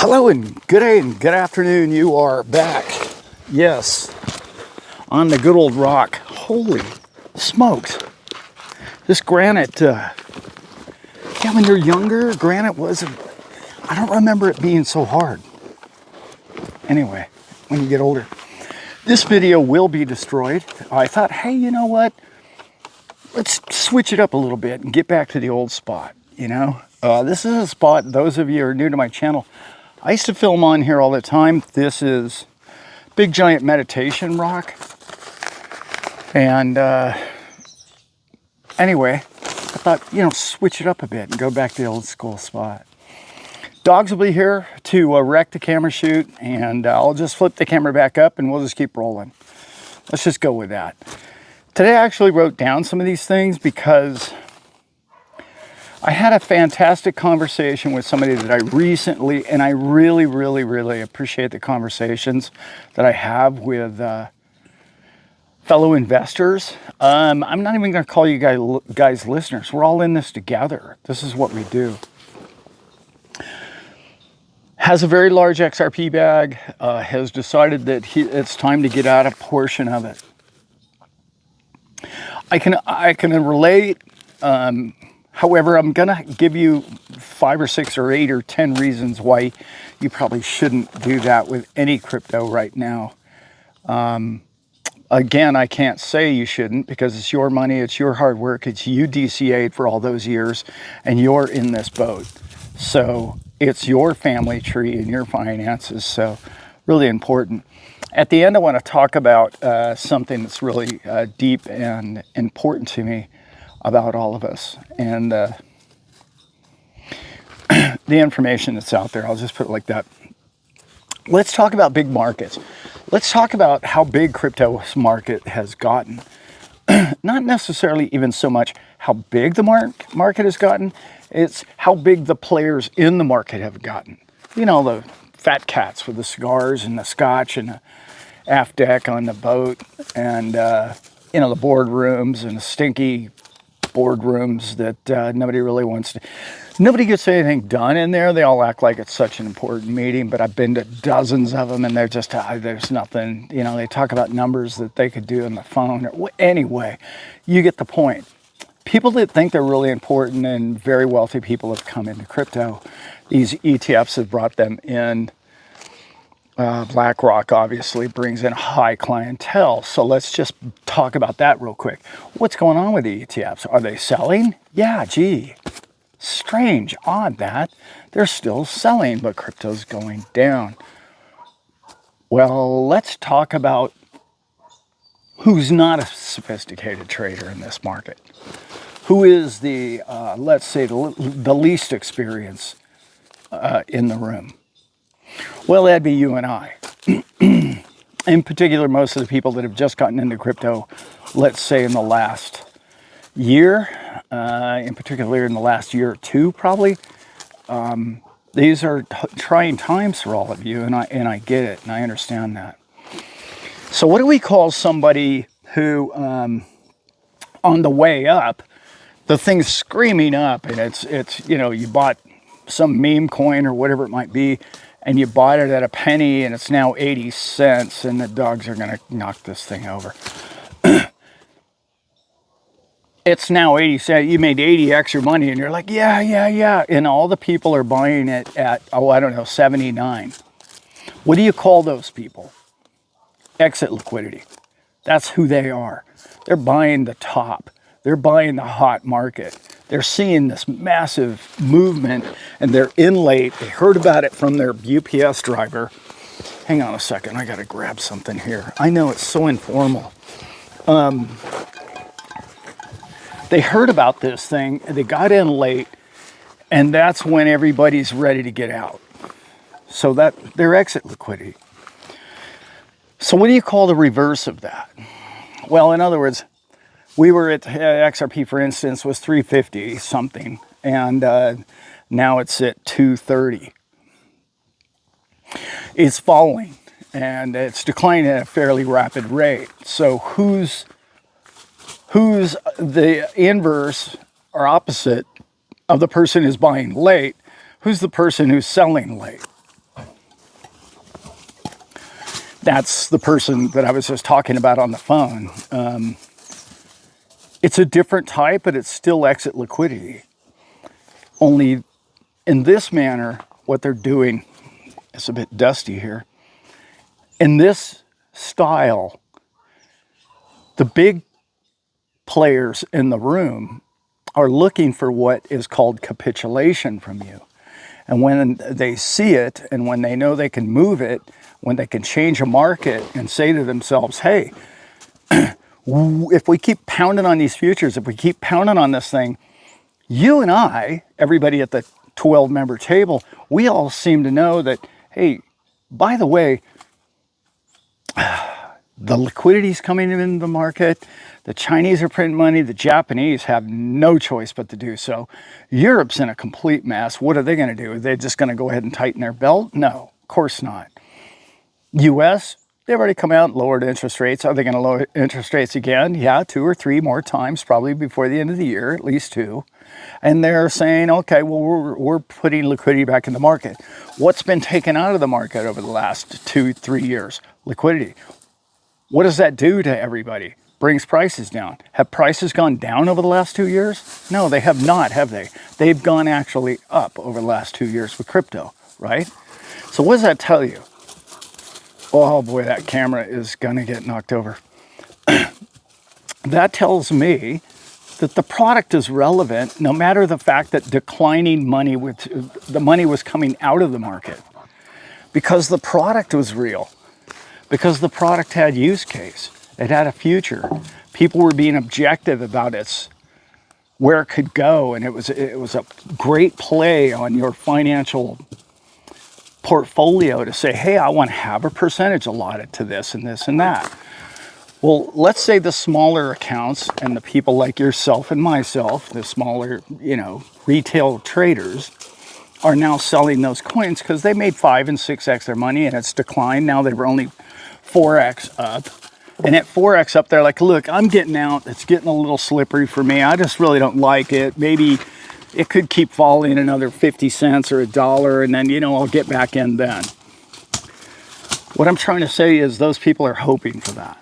Hello and good day and good afternoon. You are back. Yes, on the good old rock. Holy smokes. This granite, yeah, when you're younger, granite wasn't, I don't remember it being so hard. Anyway, when you get older. This video will be destroyed. I thought, hey, you know what? Let's switch it up a little bit and get back to the old spot, you know? This is a spot, those of you who are new to my channel, I used to film on here all the time. This is big giant meditation rock. And anyway, I thought, you know, switch it up a bit and go back to the old school spot. Dogs will be here to wreck the camera shoot, and I'll just flip the camera back up and we'll just keep rolling. Let's just go with that. Today I actually wrote down some of these things because I had a fantastic conversation with somebody that I recently, and I really appreciate the conversations that I have with fellow investors. I'm not even going to call you guys listeners. We're all in this together. This is what we do. Has a very large XRP bag, has decided that it's time to get out a portion of it. I can relate. However, I'm going to give you 5 or 6 or 8 or 10 reasons why you probably shouldn't do that with any crypto right now. Again, I can't say you shouldn't because it's your money, it's your hard work, it's you DCA'd for all those years, and you're in this boat. So it's your family tree and your finances, so really important. At the end, I want to talk about something that's really deep and important to me about all of us, and the information that's out there. I'll just put it like that. Let's talk about big markets. Let's talk about how big crypto's market has gotten. Not necessarily even so much how big the market has gotten, it's how big the players in the market have gotten. You know, the fat cats with the cigars and the scotch and the aft deck on the boat, and you know, the boardrooms and the stinky boardrooms that nobody really wants to. Nobody gets anything done in there. They all act like it's such an important meeting, but I've been to dozens of them, and they're just there's nothing. You know, they talk about numbers that they could do on the phone. Anyway, you get the point. People that think they're really important and very wealthy people have come into crypto. These ETFs have brought them in. BlackRock obviously brings in high clientele. So let's just talk about that real quick. What's going on with the ETFs? Are they selling? Yeah, gee, strange, odd that they're still selling, but crypto's going down. Well, let's talk about who's not a sophisticated trader in this market. Who is the, let's say, the least experienced in the room? Well, that'd be you and I. In particular, most of the people that have just gotten into crypto, let's say in the last year, in particular in the last year or two, probably. These are trying times for all of you, and I get it, and I understand that. So what do we call somebody who, on the way up, the thing's screaming up, and it's you know, you bought some meme coin or whatever it might be, and you bought it at a penny and it's now 80 cents and the dogs are going to knock this thing over. It's now 80 cents. You made 80 extra money and you're like, yeah. And all the people are buying it at, oh, I don't know, 79. What do you call those people? Exit liquidity. That's who they are. They're buying the top. They're buying the hot market. They're seeing this massive movement and they're in late. They heard about it from their UPS driver. Hang on a second, I gotta grab something here. I know it's so informal. They heard about this thing, they got in late, and that's when everybody's ready to get out. So that their exit liquidity. So what do you call the reverse of that? Well, in other words, we were at XRP, for instance, was 350 something, and now it's at 230. It's falling, and it's declining at a fairly rapid rate. So who's the inverse or opposite of the person who's buying late? Who's the person who's selling late? That's the person that I was just talking about on the phone. It's a different type, but it's still exit liquidity. Only in this manner, what they're doing, it's a bit dusty here. In this style, the big players in the room are looking for what is called capitulation from you. And when they see it, and when they know they can move it, when they can change a market and say to themselves, hey, if we keep pounding on these futures, if we keep pounding on this thing, you and I, everybody at the 12-member table, we all seem to know that, hey, by the way, the liquidity is coming into the market. The Chinese are printing money. The Japanese have no choice but to do so. Europe's in a complete mess. What are they going to do? Are they just going to go ahead and tighten their belt? No, of course not. US, they've already come out and lowered interest rates. Are they going to lower interest rates again? Yeah, 2 or 3 more times, probably before the end of the year, at least 2. And they're saying, okay, well, we're putting liquidity back in the market. What's been taken out of the market over the last 2-3 years? Liquidity. What does that do to everybody? Brings prices down. Have prices gone down over the last 2 years? No, they have not, have they? They've gone actually up over the last 2 years with crypto, right? So what does that tell you? Oh boy, that camera is gonna get knocked over. That tells me that the product is relevant no matter the fact that declining money, the money was coming out of the market, because the product was real, because the product had use case, it had a future. People were being objective about where it could go, and it was a great play on your financial portfolio to say, hey, I want to have a percentage allotted to this and this and that. Well, let's say the smaller accounts and the people like yourself and myself, the smaller, retail traders, are now selling those coins because they made 5 and 6x their money, and it's declined. Now they were only 4x up. And at 4x up, they're like, look, I'm getting out. It's getting a little slippery for me. I just really don't like it. Maybe it could keep falling another 50 cents or $1, and then, I'll get back in then. What I'm trying to say is those people are hoping for that.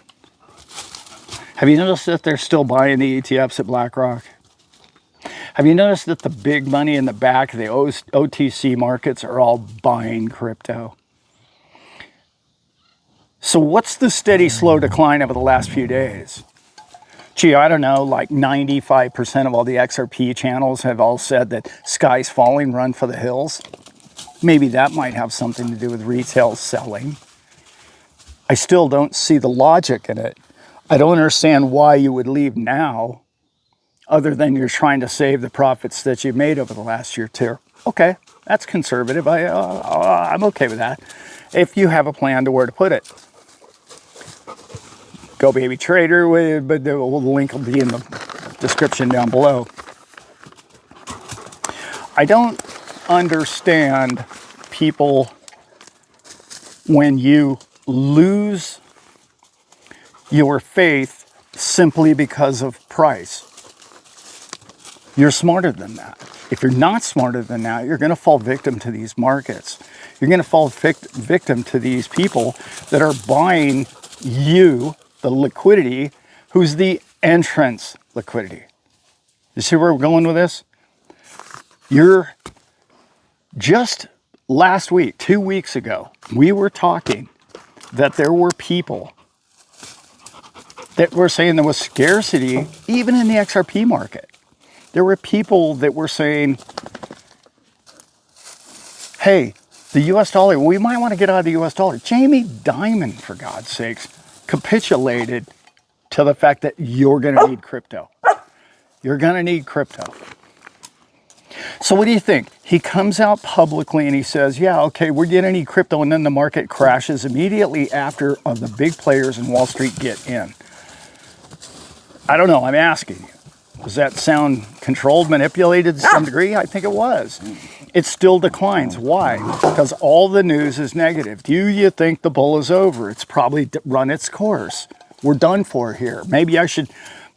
Have you noticed that they're still buying the ETFs at BlackRock? Have you noticed that the big money in the back, the OTC markets, are all buying crypto? So what's the steady, slow decline over the last few days? Gee, I don't know, like 95% of all the XRP channels have all said that sky's falling, run for the hills. Maybe that might have something to do with retail selling. I still don't see the logic in it. I don't understand why you would leave now, other than you're trying to save the profits that you've made over the last year too. Okay, that's conservative. I'm okay with that. If you have a plan to where to put it. Go baby trader, but the link will be in the description down below. I don't understand people when you lose your faith simply because of price. You're smarter than that. If you're not smarter than that, you're going to fall victim to these markets. You're going to fall victim to these people that are buying you, the liquidity, who's the entrance liquidity. You see where we're going with this? You're just last week, 2 weeks ago, we were talking that there were people that were saying there was scarcity even in the XRP market. There were people that were saying, hey, the US dollar, we might want to get out of the US dollar. Jamie Dimon, for God's sakes, capitulated to the fact that you're going to need crypto. You're going to need crypto. So what do you think? He comes out publicly and he says, yeah, okay, we're going to need crypto, and then the market crashes immediately after the big players in Wall Street get in. I don't know, I'm asking you. Does that sound controlled, manipulated to some degree? I think it was. It still declines. Why? Because all the news is negative. Do you think the bull is over? It's probably run its course. We're done for here. Maybe I should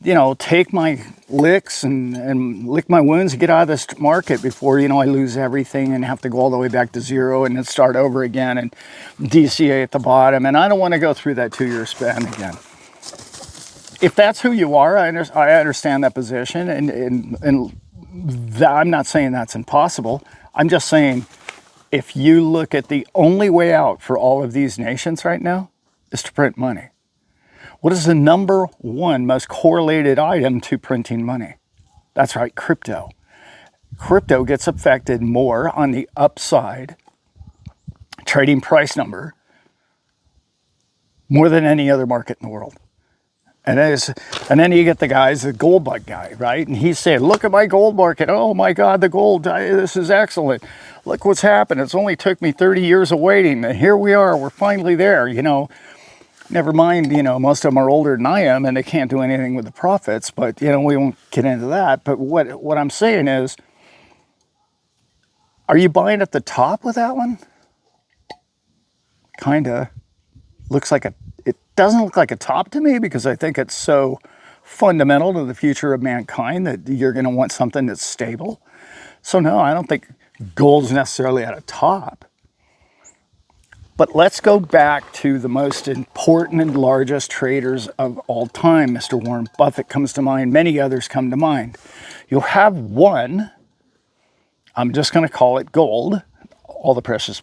you know, take my licks and lick my wounds and get out of this market before, you know, I lose everything and have to go all the way back to zero and then start over again and DCA at the bottom. And I don't want to go through that 2-year span again. If that's who you are, I understand that position. And that, I'm not saying that's impossible. I'm just saying if you look at the only way out for all of these nations right now is to print money. What is the number one most correlated item to printing money? That's right, crypto. Crypto gets affected more on the upside, trading price number, more than any other market in the world. And then you get the guys, the gold bug guy, right? And he's saying, look at my gold market. Oh my God, the gold, this is excellent. Look what's happened. It's only took me 30 years of waiting. And here we are, we're finally there, you know. Never mind, you know, most of them are older than I am and they can't do anything with the profits, but, you know, we won't get into that. But what I'm saying is, are you buying at the top with that one? Kinda. It doesn't look like a top to me because I think it's so fundamental to the future of mankind that you're going to want something that's stable. So no, I don't think gold's necessarily at a top. But let's go back to the most important and largest traders of all time. Mr. Warren Buffett comes to mind. Many others come to mind. You'll have one, I'm just going to call it gold. All the precious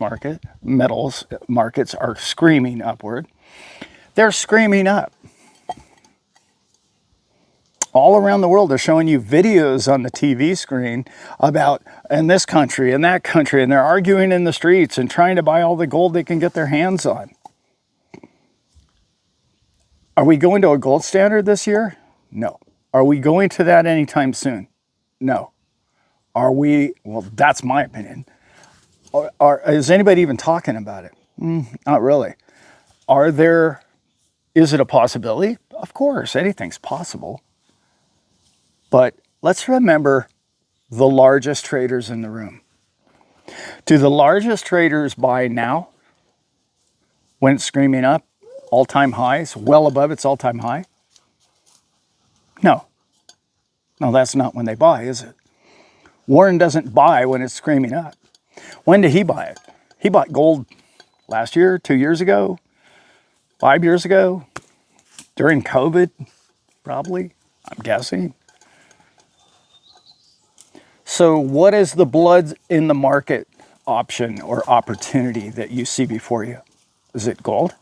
metals markets are screaming upward. They're screaming up. All around the world, they're showing you videos on the TV screen about in this country and that country, and they're arguing in the streets and trying to buy all the gold they can get their hands on. Are we going to a gold standard this year? No. Are we going to that anytime soon? No. Are we? Well, that's my opinion. Is anybody even talking about it? Not really. Is it a possibility? Of course, anything's possible. But let's remember the largest traders in the room. Do the largest traders buy now when it's screaming up, all-time highs, well above its all-time high? No. No, that's not when they buy, is it? Warren doesn't buy when it's screaming up. When did he buy it? He bought gold last year, 2 years ago, 5 years ago, during COVID, probably, I'm guessing. So what is the blood in the market option or opportunity that you see before you? Is it gold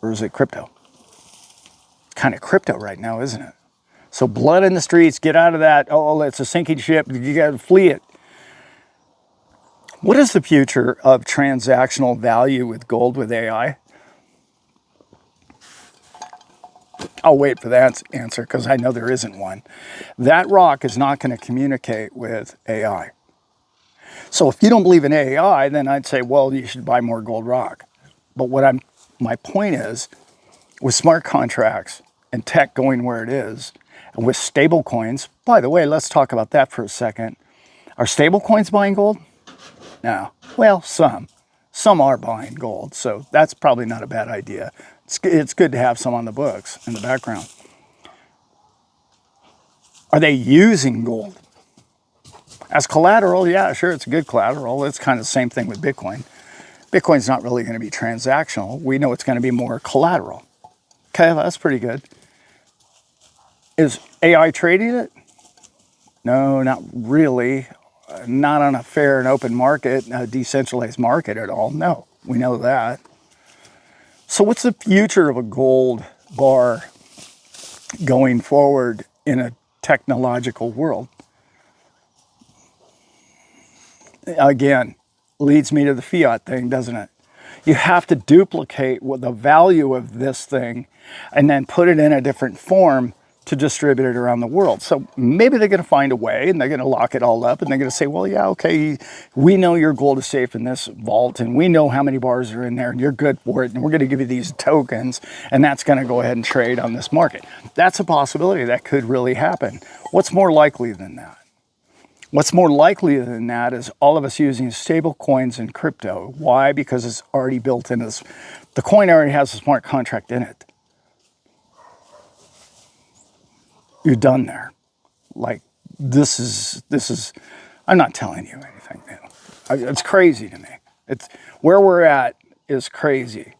or is it crypto? It's kind of crypto right now, isn't it? So blood in the streets, get out of that. Oh, it's a sinking ship. You got to flee it. What is the future of transactional value with gold with AI? I'll wait for that answer because I know there isn't one. That rock is not going to communicate with AI. So if you don't believe in AI, then I'd say, well, you should buy more gold rock. But my point is, with smart contracts and tech going where it is, and with stable coins, by the way, let's talk about that for a second. Are stable coins buying gold? No. Well, some. Some are buying gold, so that's probably not a bad idea. It's good to have some on the books in the background. Are they using gold as collateral? Yeah, sure, it's a good collateral. It's kind of the same thing with Bitcoin. Bitcoin's not really going to be transactional. We know it's going to be more collateral. Okay, that's pretty good. Is AI trading it? No, not really. Not on a fair and open market, a decentralized market at all. No, we know that. So what's the future of a gold bar going forward in a technological world? Again, leads me to the fiat thing, doesn't it? You have to duplicate the value of this thing and then put it in a different form to distribute it around the world. So maybe they're going to find a way and they're going to lock it all up and they're going to say, well, yeah, okay, we know your gold is safe in this vault and we know how many bars are in there and you're good for it and we're going to give you these tokens and that's going to go ahead and trade on this market. That's a possibility that could really happen. What's more likely than that? What's more likely than that is all of us using stable coins and crypto. Why? Because it's already built in this. The coin already has a smart contract in it. you're done there. Like, this is, I'm not telling you anything new. It's crazy to me. It's where we're at is crazy.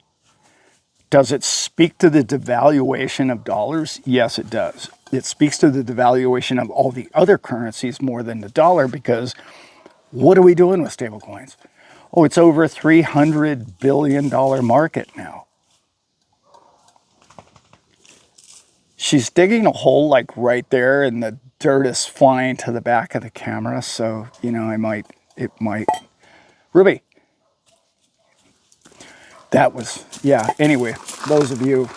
Does it speak to the devaluation of dollars? Yes, it does. It speaks to the devaluation of all the other currencies more than the dollar, because what are we doing with stablecoins? Oh, it's over a $300 billion market now. She's digging a hole like right there, and the dirt is flying to the back of the camera. So, you know, it might. Ruby. That was, yeah. Anyway, those of you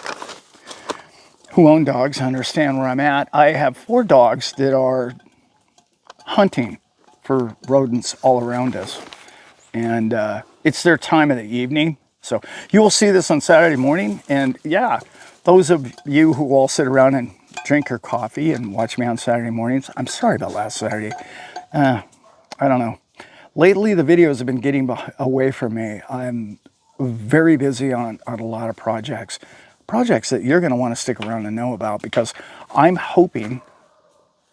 who own dogs understand where I'm at. I have 4 dogs that are hunting for rodents all around us. And it's their time of the evening. So you will see this on Saturday morning. And yeah, those of you who all sit around and drink your coffee and watch me on Saturday mornings, I'm sorry about last Saturday. I don't know. Lately, the videos have been getting away from me. I'm very busy on a lot of projects that you're going to want to stick around and know about, because I'm hoping,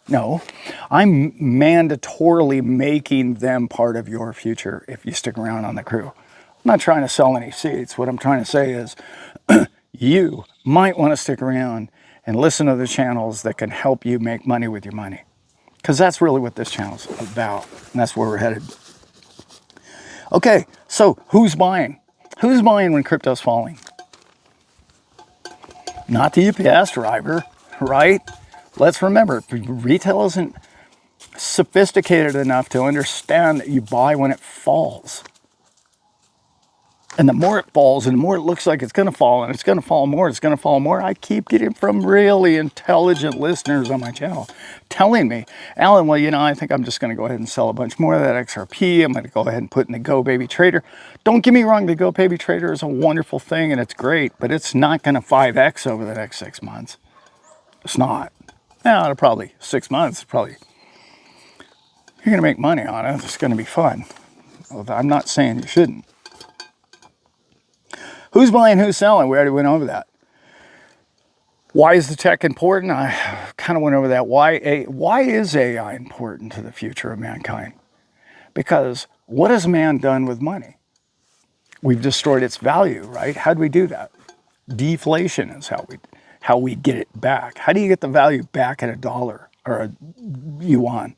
no, I'm mandatorily making them part of your future if you stick around on the crew. I'm not trying to sell any seats. What I'm trying to say is you might want to stick around and listen to the channels that can help you make money with your money, because that's really what this channel's about, and that's where we're headed. Okay, so who's buying? Who's buying when crypto's falling? Not the UPS driver, right? Let's remember, retail isn't sophisticated enough to understand that you buy when it falls. And the more it falls, and the more it looks like it's going to fall, and it's going to fall more, it's going to fall more. I keep getting from really intelligent listeners on my channel telling me, Alan, well, you know, I think I'm just going to go ahead and sell a bunch more of that XRP. I'm going to go ahead and put in the Go Baby Trader. Don't get me wrong, the Go Baby Trader is a wonderful thing, and it's great, but it's not going to 5X over the next 6 months. It's not. Now, it'll probably 6 months, probably, you're going to make money on it. It's going to be fun. I'm not saying you shouldn't. Who's buying, who's selling? We already went over that. Why is the tech important? I kind of went over that. Why is AI important to the future of mankind? Because what has man done with money? We've destroyed its value, right? How do we do that? Deflation is how we get it back. How do you get the value back at a dollar or a yuan?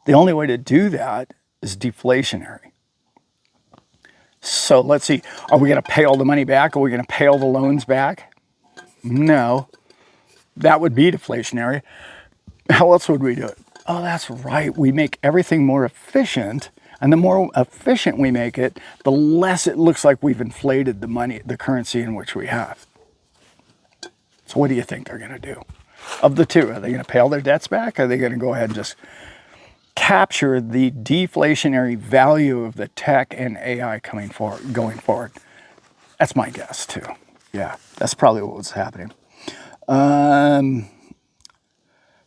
The only way to do that is deflationary. So let's see, are we going to pay all the money back? Are we going to pay all the loans back? No, that would be deflationary. How else would we do it? Oh, that's right. We make everything more efficient, and the more efficient we make it, the less it looks like we've inflated the money, the currency in which we have. So what do you think they're going to do? Of the two, are they going to pay all their debts back? Or are they going to go ahead and just capture the deflationary value of the tech and AI going forward? That's my guess too. Yeah, that's probably what was happening.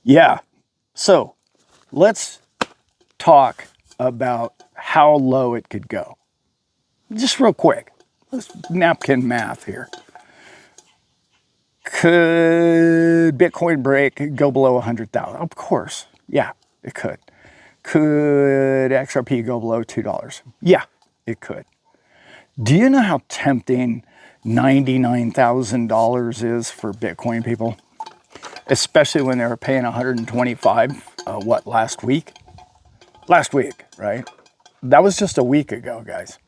Yeah, so let's talk about how low it could go. Just real quick, let's napkin math here. Could Bitcoin go below 100,000? Of course, yeah, it could. Could XRP go below $2? Yeah, it could. Do you know how tempting $99,000 is for Bitcoin people? Especially when they were paying 125, last week? Last week, right? That was just a week ago, guys.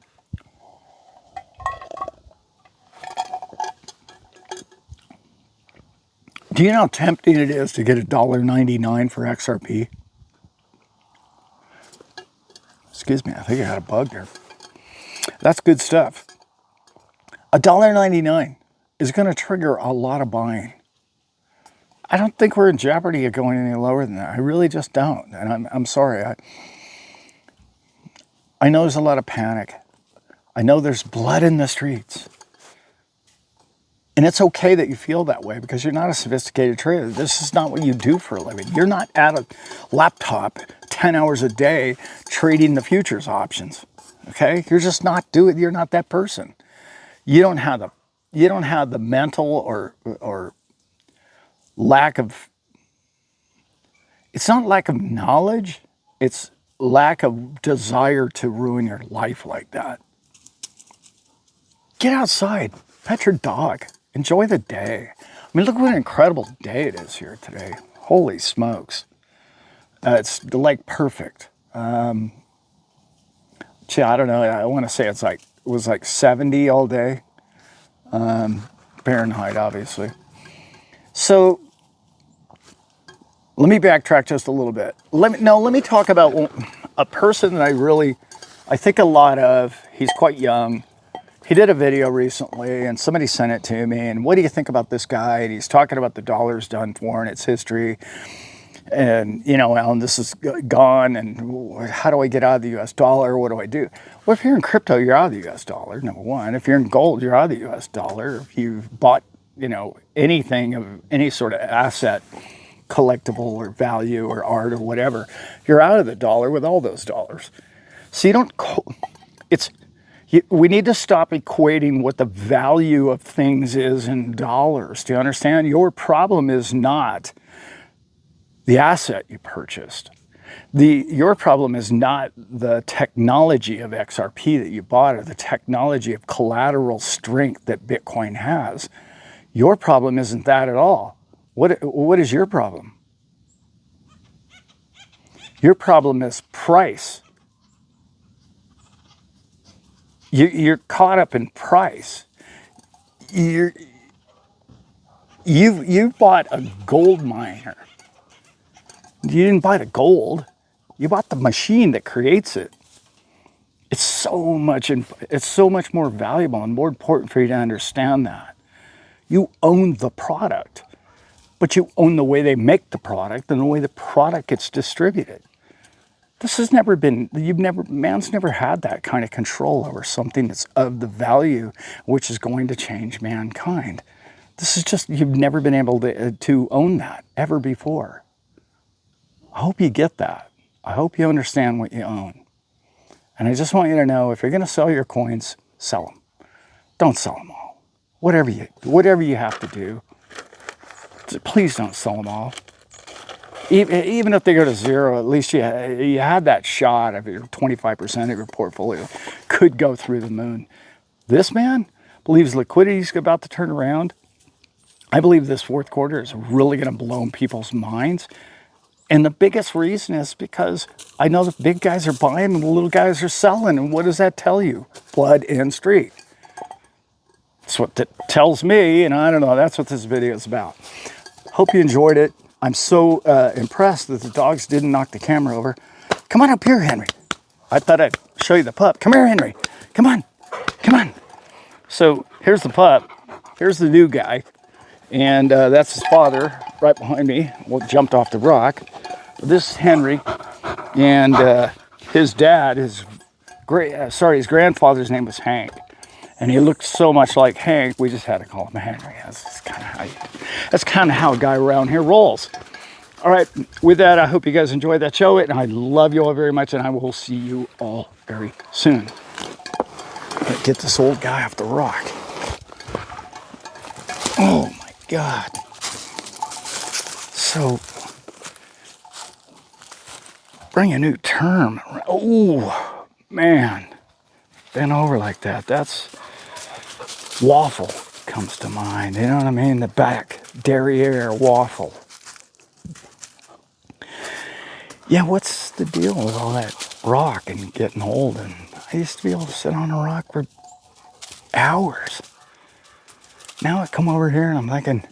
Do you know how tempting it is to get $1.99 for XRP? Excuse me, I think I had a bug there. That's good stuff. $1.99 is going to trigger a lot of buying. I don't think we're in jeopardy of going any lower than that. I really just don't. And I'm sorry. I know there's a lot of panic. I know there's blood in the streets. And it's okay that you feel that way, because you're not a sophisticated trader. This is not what you do for a living. You're not at a laptop 10 hours a day trading the futures options. Okay? You're just not you're not that person. You don't have the mental or lack of It's not lack of knowledge, it's lack of desire to ruin your life like that. Get outside, pet your dog, enjoy the day. I mean, look what an incredible day it is here today. Holy smokes. It's like perfect. Gee, I don't know. I want to say it was like 70 all day. Fahrenheit, obviously. So let me backtrack just a little bit. Let me talk about a person that I think a lot of. He's quite young. He did a video recently and somebody sent it to me. And what do you think about this guy? And he's talking about the dollar's done for and its history. And, you know, Alan, this is gone. And how do I get out of the US dollar? What do I do? Well, if you're in crypto, you're out of the US dollar, number one. If you're in gold, you're out of the US dollar. If you've bought, you know, anything of any sort of asset, collectible or value or art or whatever, you're out of the dollar with all those dollars. So you don't, we need to stop equating what the value of things is in dollars. Do you understand? Your problem is not the asset you purchased. Your problem is not the technology of XRP that you bought or the technology of collateral strength that Bitcoin has. Your problem isn't that at all. What is your problem? Your problem is price. You're caught up in price. You bought a gold miner. You didn't buy the gold. You bought the machine that creates it. It's so much more valuable and more important for you to understand that. You own the product, but you own the way they make the product and the way the product gets distributed. This has never been, man's never had that kind of control over something that's of the value which is going to change mankind. This is just, you've never been able to own that ever before. I hope you get that. I hope you understand what you own. And I just want you to know, if you're going to sell your coins, sell them. Don't sell them all. Whatever you have to do, please don't sell them all. Even if they go to zero, at least you had that shot of your 25% of your portfolio could go through the moon. This man believes liquidity is about to turn around. I believe this fourth quarter is really going to blow people's minds. And the biggest reason is because I know the big guys are buying and the little guys are selling. And what does that tell you? Blood in street. That's what that tells me. And I don't know, that's what this video is about. Hope you enjoyed it. I'm so impressed that the dogs didn't knock the camera over. Come on up here, Henry. I thought I'd show you the pup. Come here, Henry. Come on. Come on. So here's the pup. Here's the new guy. And that's his father right behind me. Well, jumped off the rock. This is Henry. And his dad, his grandfather's name was Hank. And he looked so much like Hank, we just had to call him Henry. That's kind of how a guy around here rolls. All right, with that, I hope you guys enjoyed that show. And I love you all very much, and I will see you all very soon. Let's get this old guy off the rock. Oh my God. So, bring a new term. Oh, man. Bent over like that. That's waffle comes to mind. You know what I mean? The back derriere waffle. Yeah, what's the deal with all that rock and getting old? And I used to be able to sit on a rock for hours. Now I come over here and I'm thinking,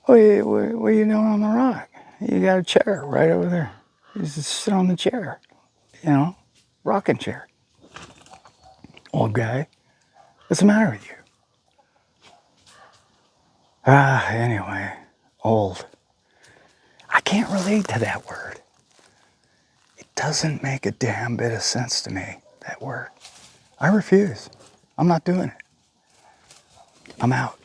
what are you doing on the rock? You got a chair right over there. You just sit on the chair, you know, rocking chair. Old guy, what's the matter with you? Anyway, old. I can't relate to that word. It doesn't make a damn bit of sense to me, that word. I refuse. I'm not doing it. I'm out.